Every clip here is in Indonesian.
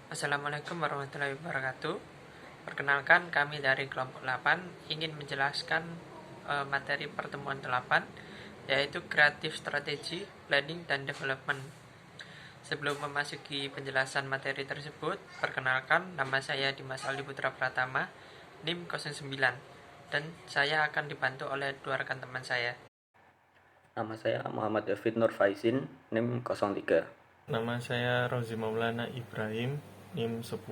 Assalamualaikum warahmatullahi wabarakatuh. Perkenalkan, kami dari kelompok 8 ingin menjelaskan materi pertemuan 8, yaitu Creative Strategy, Planning, dan Development. Sebelum memasuki penjelasan materi tersebut, perkenalkan, nama saya Dimas Aldi Putra Pratama, NIM 09, dan saya akan dibantu oleh dua rekan teman saya. Nama saya Muhammad David Nur Faizin, NIM 03. Nama saya Rozi Maulana Ibrahim, NIM 10.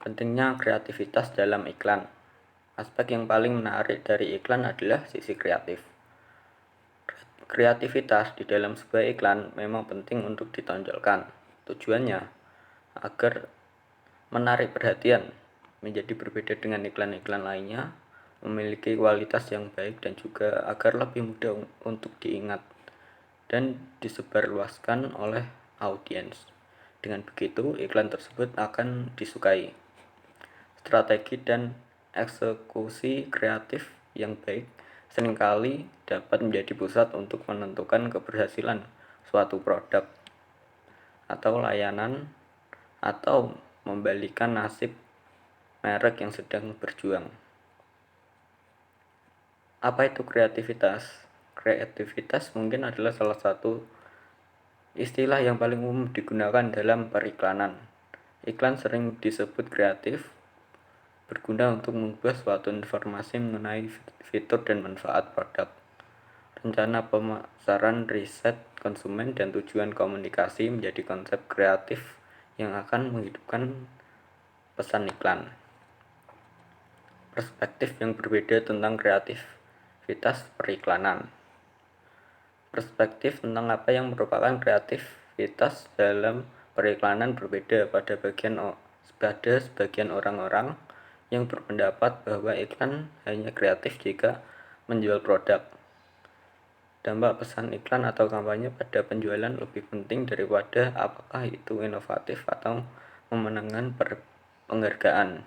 Pentingnya kreativitas dalam iklan. Aspek yang paling menarik dari iklan adalah sisi kreatif. Kreativitas di dalam sebuah iklan memang penting untuk ditonjolkan. Tujuannya agar menarik perhatian, menjadi berbeda dengan iklan-iklan lainnya, memiliki kualitas yang baik dan juga agar lebih mudah untuk diingat dan disebarluaskan oleh audiens. Dengan begitu, iklan tersebut akan disukai. Strategi dan eksekusi kreatif yang baik seringkali dapat menjadi pusat untuk menentukan keberhasilan suatu produk atau layanan atau membalikan nasib merek yang sedang berjuang. Apa itu kreativitas? Kreativitas mungkin adalah salah satu istilah yang paling umum digunakan dalam periklanan. Iklan sering disebut kreatif, berguna untuk mengubah suatu informasi mengenai fitur dan manfaat produk, rencana pemasaran, riset konsumen, dan tujuan komunikasi menjadi konsep kreatif yang akan menghidupkan pesan iklan. Perspektif yang berbeda tentang kreativitas periklanan. Perspektif tentang apa yang merupakan kreativitas dalam periklanan berbeda pada sebagian orang-orang yang berpendapat bahwa iklan hanya kreatif jika menjual produk. Dampak pesan iklan atau kampanye pada penjualan lebih penting daripada apakah itu inovatif atau memenangkan penghargaan.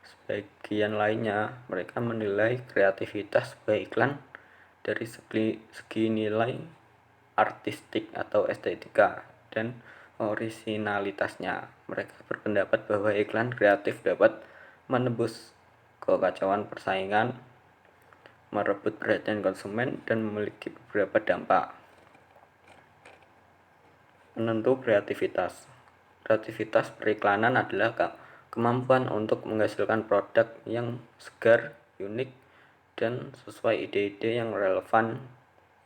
Sebagian lainnya, mereka menilai kreativitas sebuah iklan dari segi nilai artistik atau estetika dan orisinalitasnya. Mereka berpendapat bahwa iklan kreatif dapat menembus kekacauan persaingan, merebut perhatian konsumen, dan memiliki beberapa dampak. Penentu kreativitas. Kreativitas periklanan adalah kemampuan untuk menghasilkan produk yang segar, unik, dan sesuai ide-ide yang relevan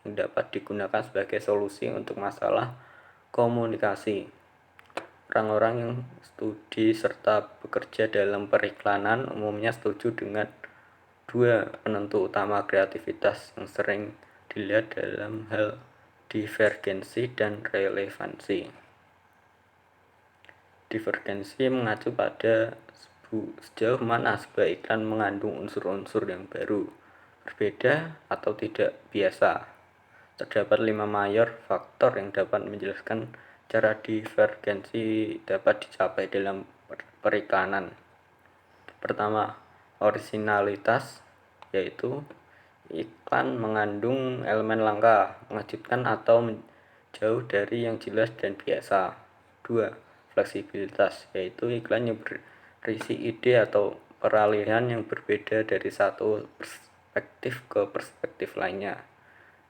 yang dapat digunakan sebagai solusi untuk masalah komunikasi. Orang-orang yang studi serta bekerja dalam periklanan umumnya setuju dengan dua penentu utama kreativitas yang sering dilihat dalam hal divergensi dan relevansi. Divergensi mengacu pada sejauh mana sebuah iklan mengandung unsur-unsur yang baru, berbeda, atau tidak biasa. Terdapat 5 mayor faktor yang dapat menjelaskan cara divergensi dapat dicapai dalam periklanan. Pertama, orisinalitas, yaitu iklan mengandung elemen langka, mengejutkan atau jauh dari yang jelas dan biasa. 2. Fleksibilitas, yaitu iklan yang berisi ide atau peralihan yang berbeda dari satu perspektif ke perspektif lainnya.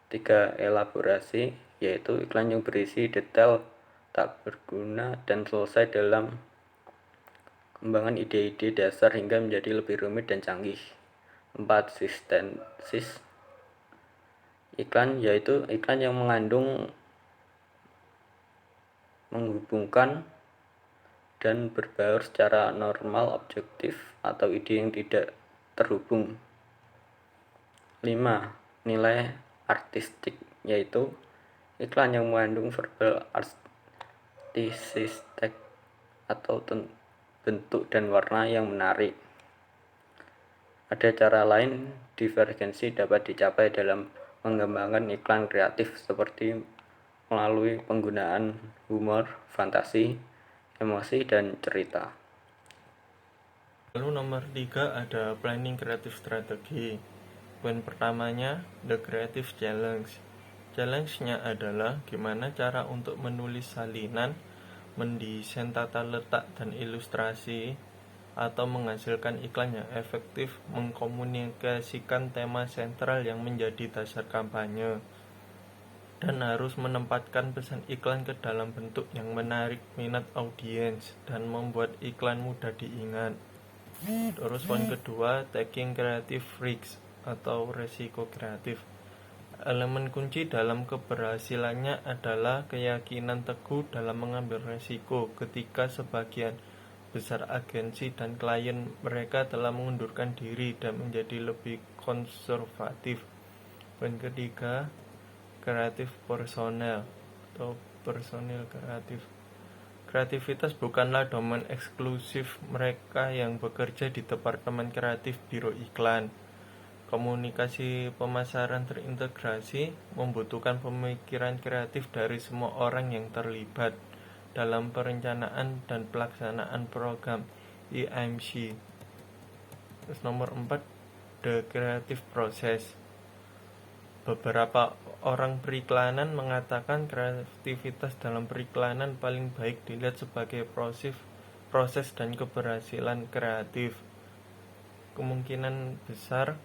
3. Elaborasi, yaitu iklan yang berisi detail tak berguna dan selesai dalam kembangan ide-ide dasar hingga menjadi lebih rumit dan canggih. 4. Sintesis, iklan yaitu iklan yang menghubungkan dan berbaur secara normal objektif atau ide yang tidak terhubung. 5. Nilai artistik, yaitu iklan yang mengandung verbal artisistik atau bentuk dan warna yang menarik. Ada cara lain divergensi dapat dicapai dalam mengembangkan iklan kreatif seperti melalui penggunaan humor, fantasi, emosi, dan cerita. Lalu nomor 3 ada Planning Creative Strategy. Poin pertamanya, The Creative Challenge. Challenge-nya adalah gimana cara untuk menulis salinan mendesain tata letak dan ilustrasi, atau menghasilkan iklan yang efektif, mengkomunikasikan tema sentral yang menjadi dasar kampanye, dan harus menempatkan pesan iklan ke dalam bentuk yang menarik minat audiens dan membuat iklan mudah diingat. Terus poin kedua, taking creative risks atau resiko kreatif. Elemen kunci dalam keberhasilannya adalah keyakinan teguh dalam mengambil resiko ketika sebagian besar agensi dan klien mereka telah mengundurkan diri dan menjadi lebih konservatif. Poin ketiga, kreatif personel atau personil kreatif. Kreativitas bukanlah domain eksklusif mereka yang bekerja di departemen kreatif biro iklan. Komunikasi pemasaran terintegrasi membutuhkan pemikiran kreatif dari semua orang yang terlibat dalam perencanaan dan pelaksanaan program EMC. Terus nomor 4, the creative process. Beberapa orang periklanan mengatakan kreativitas dalam periklanan paling baik dilihat sebagai proses dan keberhasilan kreatif. Kemungkinan besar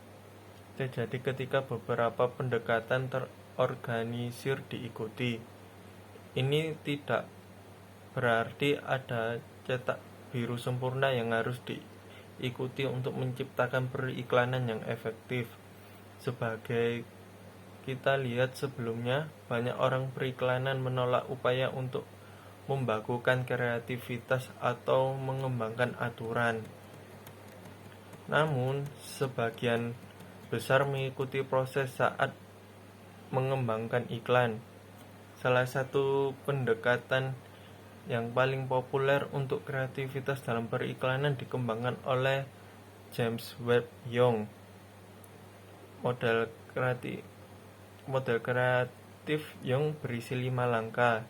terjadi ketika beberapa pendekatan terorganisir diikuti. Ini tidak berarti ada cetak biru sempurna yang harus diikuti untuk menciptakan periklanan yang efektif. Sebagai kita lihat sebelumnya, banyak orang periklanan menolak upaya untuk membakukan kreativitas atau mengembangkan aturan. Namun, sebagian besar mengikuti proses saat mengembangkan iklan. Salah satu pendekatan yang paling populer untuk kreativitas dalam periklanan dikembangkan oleh James Webb Young. Model kreatif Young berisi 5 langkah.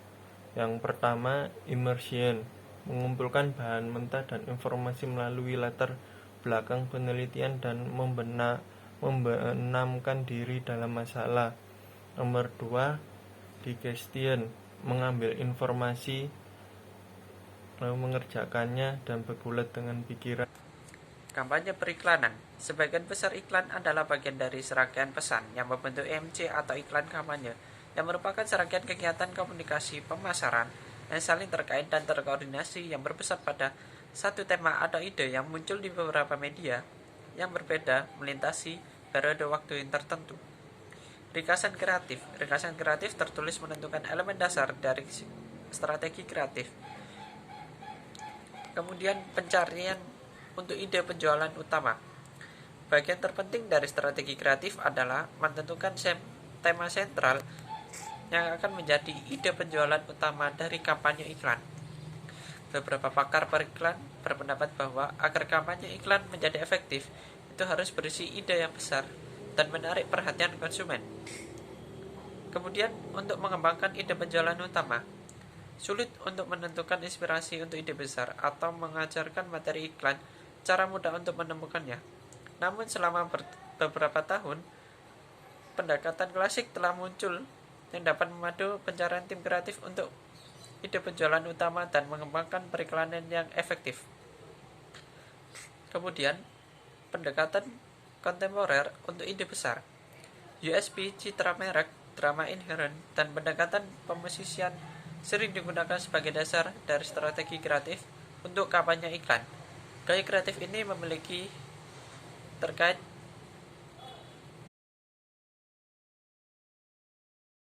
Yang pertama, immersion, mengumpulkan bahan mentah dan informasi melalui latar belakang penelitian dan membenamkan diri dalam masalah. Nomor 2, digestion, mengambil informasi lalu mengerjakannya dan bergulat dengan pikiran. Kampanye periklanan. Sebagian besar iklan adalah bagian dari serangkaian pesan yang membentuk EMC atau iklan kampanye, yang merupakan serangkaian kegiatan komunikasi pemasaran yang saling terkait dan terkoordinasi yang berpusat pada satu tema atau ide yang muncul di beberapa media yang berbeda melintasi periode waktu yang tertentu. Ringkasan kreatif. Ringkasan kreatif tertulis menentukan elemen dasar dari strategi kreatif. Kemudian pencarian untuk ide penjualan utama. Bagian terpenting dari strategi kreatif adalah menentukan tema sentral yang akan menjadi ide penjualan utama dari kampanye iklan. Beberapa pakar periklan berpendapat bahwa agar kampanye iklan menjadi efektif, itu harus berisi ide yang besar dan menarik perhatian konsumen. Kemudian, untuk mengembangkan ide penjualan utama, sulit untuk menentukan inspirasi untuk ide besar atau mengajarkan materi iklan cara mudah untuk menemukannya. Namun selama beberapa tahun, pendekatan klasik telah muncul yang dapat memadu pencarian tim kreatif untuk ide penjualan utama dan mengembangkan periklanan yang efektif. Kemudian, pendekatan kontemporer untuk ide besar, USP, citra merek, drama inherent, dan pendekatan pemosisian sering digunakan sebagai dasar dari strategi kreatif untuk kampanye iklan. Gaya kreatif ini memiliki terkait